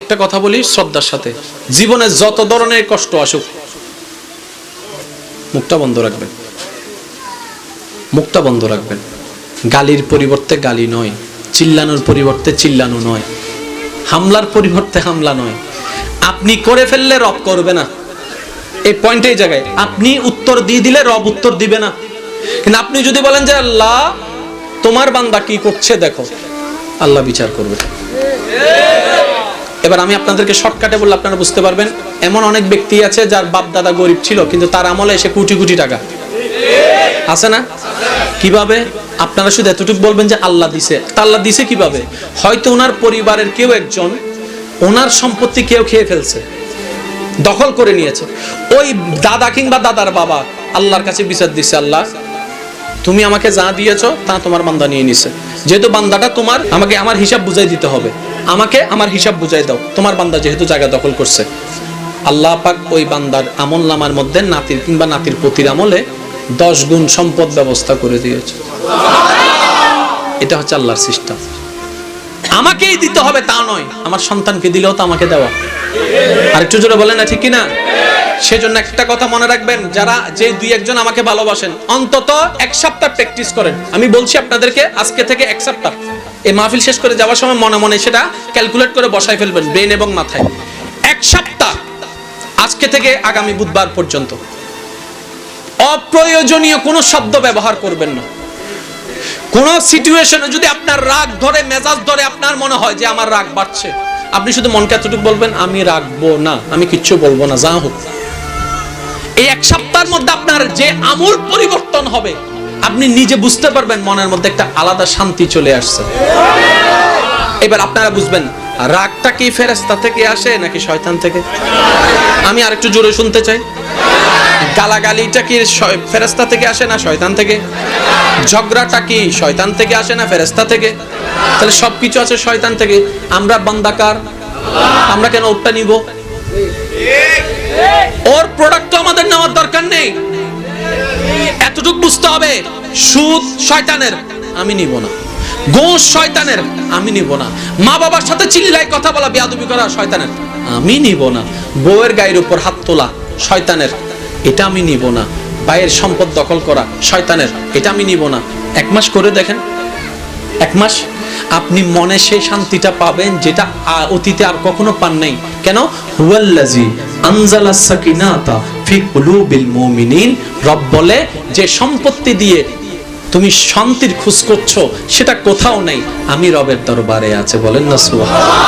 একটা কথা বলি শ্রদ্ধার সাথে, জীবনে যত ধরনের কষ্ট আসুক মুখটা বন্ধ রাখবেন, মুখটা বন্ধ রাখবেন। গালির পরিবর্তে গালি নয়, চিল্লানোর পরিবর্তে চিল্লানো নয়, হামলার পরিবর্তে হামলা নয়। আপনি করে ফেললে রব করবে না, এই পয়েন্ট এই জায়গায়। আপনি উত্তর দিয়ে দিলে রব উত্তর দিবে না, কিন্তু আপনি যদি বলেন যে আল্লাহ তোমার বান্দা কি করছে দেখো, আল্লাহ বিচার করবে। এবার আমি আপনাদেরকে শর্টকাটে বললে আপনারা বুঝতে পারবেন। এমন অনেক ব্যক্তি আছে যার বাপ দাদা গরিব ছিল, কিন্তু তার আমলে এসে কোটি কোটি টাকা আছে না? কিভাবে? আপনারা শুধু এতটুকু বলবেন যে আল্লাহ দিছে। তা আল্লাহ দিছে কিভাবে? হয়তো ওনার পরিবারের কেউ একজন ওনার সম্পত্তি কেউ খেয়ে ফেলছে, দখল করে নিয়েছে। ওই দাদা কিংবা দাদার বাবা আল্লাহর কাছে বিচার দিচ্ছে, আল্লাহ তুমি আমাকে যা দিয়েছো তা তোমার বান্দা নিয়ে নিছে, যেহেতু বান্দাটা তোমার, আমাকে আমার হিসাব বুঝাই দিতে হবে, আমাকে আমার হিসাব বুঝাই দাও, তোমার বান্দা যেহেতু জায়গা দখল করছে। আল্লাহ পাক ওই বান্দার আমল নামার মধ্যে নাতির কিংবা নাতির পতির আমলে 10 গুণ সম্পদ ব্যবস্থা করে দিয়েছে। এটা হচ্ছে আল্লাহর সিস্টেম। আমাকেই দিতে হবে তা নয়, আমার সন্তানকে দিলেও তো আমাকে দেওয়া। আর একটু জোরে বলেন না, ঠিক কিনা? সেজন্য একটা কথা মনে রাখবেন, যারা যে 2-1 আমাকে ভালোবাসেন অন্তত 1 সপ্তাহ প্র্যাকটিস করেন। আমি বলছি আপনাদেরকে আজকে থেকে 1 সপ্তাহ, এই মাহফিল শেষ করে যাওয়ার সময় মনে মনে সেটা ক্যালকুলেট করে বসাই ফেলবেন ব্রেন এবং মাথায়। 1 সপ্তাহ আজকে থেকে আগামী বুধবার পর্যন্ত অপ্রয়োজনীয় কোনো শব্দ ব্যবহার করবেন না। কোন সিচুয়েশনে যদি আপনার রাগ ধরে, মেজাজ ধরে, আপনার মনে হয় যে আমার রাগ বাড়ছে, আপনি শুধু মনকে এতটুকু বলবেন, আমি রাখবো না, আমি কিচ্ছু বলবো না, যা হোক। এই 1 সপ্তাহের মধ্যে আপনার যে আমূল পরিবর্তন হবে, আপনি নিজে বুঝতে পারবেন মনের মধ্যে একটা আলাদা শান্তি চলে আসছে। এবার আপনারা বুঝবেন রাগটা কি ফেরেশতা থেকে আসে নাকি শয়তান থেকে? আমি আরেকটু জোরে শুনতে চাই। গালাগালিটা কি ফেরেশতা থেকে আসে না শয়তান থেকে? ঝগড়াটা কি শয়তান থেকে আসে না ফেরেশতা থেকে? তাহলে সবকিছু আছে শয়তান থেকে। আমরা বান্দাকার, আমরা কেন ওটা নিব? ওর প্রোডাক্ট তো আমাদের নেওয়ার দরকার নেই। এতটুকু বুঝতে হবে, সুদ শয়তানের, আমি নিব না। ঘুষ শয়তানের, আমি নিব না। মা বাবার সাথে চিল্লাই কথা বলা, বেয়াদবি করা শয়তানের, আমি নিব না। বউয়ের গায়ের উপর হাত তোলা শয়তানের, এটা আমি নিব না। ভাইয়ের সম্পদ দখল করা শয়তানের, এটা আমি নিব না। 1 মাস করে দেখেন, 1 মাস আপনি মনে সেই শান্তিটা পাবেন যেটা অতীতে আর কখনো পান নাই। কেন? হুয়াল্লাযী আনজালাস সাকিনাতা ফি কুলুবিল মুমিনিন। রব বলে যে সম্পত্তি দিয়ে তুমি শান্তির খোঁজ করছো সেটা কোথাও নেই, আমি রবের দরবারে আছে। বলেন না সুবহানাল্লাহ।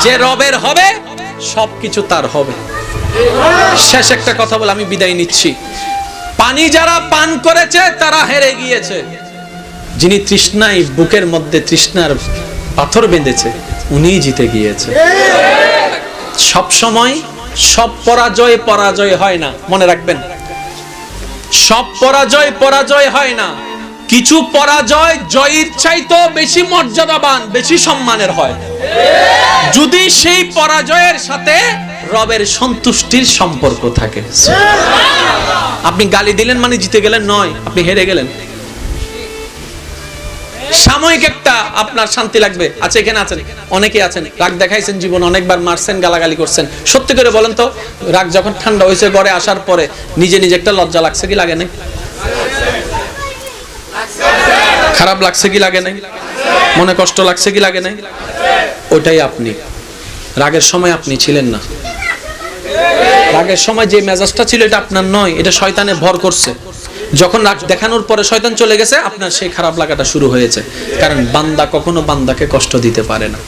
যে রবের হবে সবকিছু তার হবে। শেষ একটা কথা বলে আমি বিদায় নিচ্ছি। পানি যারা পান করেছে তারা হেরে গিয়েছে। যিনি তৃষ্ণায় বুকের মধ্যে তৃষ্ণার পাথর বেঁধেছে উনিই জিতে গিয়েছে। সব সময় সব পরাজয় পরাজয় হয় না, মনে রাখবেন। সব পরাজয় পরাজয় হয় না। কিছু পরাজয় জয়ের চাইতেও বেশি মর্যাদাবান, বেশি সম্মানের হয়, যদি সেই পরাজয়ের সাথে রবের সন্তুষ্টির সম্পর্ক থাকে। আপনি গালি দিলেন মানে জিতে গেলেন নয়, আপনি হেরে গেলেন। সাময়িক একটা আপনার শান্তি লাগবে। আচ্ছা, এখানে আছেন অনেকে আছেন রাগ দেখাইছেন, জীবন অনেকবার মারছেন, গালাগালি করছেন। সত্যি করে বলেন তো, রাগ যখন ঠান্ডা হয়েছে ঘরে আসার পরে নিজে নিজে একটা লজ্জা লাগছে কি লাগে নাই? খারাপ লাগছে কি লাগে নাই? মনে কষ্ট লাগছে কি লাগে নাই? ওইটাই আপনি। রাগের সময় আপনি ছিলেন না। রাগের সময় যে মেজাজটা ছিল এটা আপনার নয়, এটা শয়তানে ভর করছে। যখন রাগ দেখানোর পরে শয়তান চলে গেছে, আপনার সেই খারাপ লাগাটা শুরু হয়েছে। কারণ বান্দা কখনো বান্দাকে কষ্ট দিতে পারে না।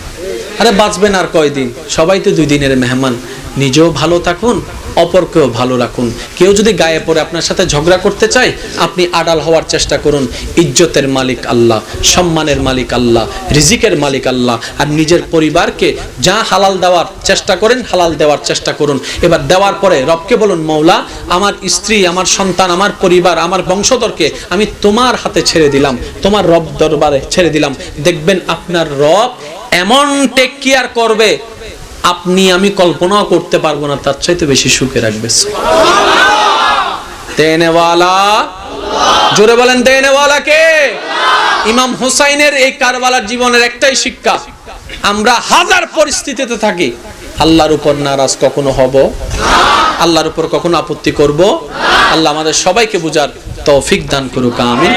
আরে বাঁচবেন আর কয়দিন? সবাই তো 2 দিনের মেহমান। নিজেও ভালো থাকুন, অপরকেও ভালো রাখুন। কেউ যদি গায়ে পড়ে আপনার সাথে ঝগড়া করতে চায়, আপনি আড়াল হওয়ার চেষ্টা করুন। ইজ্জতের মালিক আল্লাহ, সম্মানের মালিক আল্লাহ, রিজিকের মালিক আল্লাহ। আর নিজের পরিবারকে যা হালাল দেওয়ার চেষ্টা করেন, হালাল দেওয়ার চেষ্টা করুন। এবার দেওয়ার পরে রবকে বলুন, মওলা আমার স্ত্রী, আমার সন্তান, আমার পরিবার, আমার বংশধরকে আমি তোমার হাতে ছেড়ে দিলাম, তোমার রব দরবারে ছেড়ে দিলাম। দেখবেন আপনার রব এমন টেক কেয়ার করবে, আপনি আমি কল্পনাও করতে পারবো না, তার চাইতে বেশি সুখে রাখবে। দেনেওয়ালা, জোরে বলেন দেনেওয়ালা কে? ইমাম হুসাইনের এই কারবালার জীবনের একটাই শিক্ষা, আমরা হাজার পরিস্থিতিতে থাকি, আল্লাহর উপর নারাজ কখনো হব না, আল্লাহর উপর কখনো আপত্তি করব। আল্লাহ আমাদের সবাইকে বুঝার তৌফিক দান করুক, আমিন।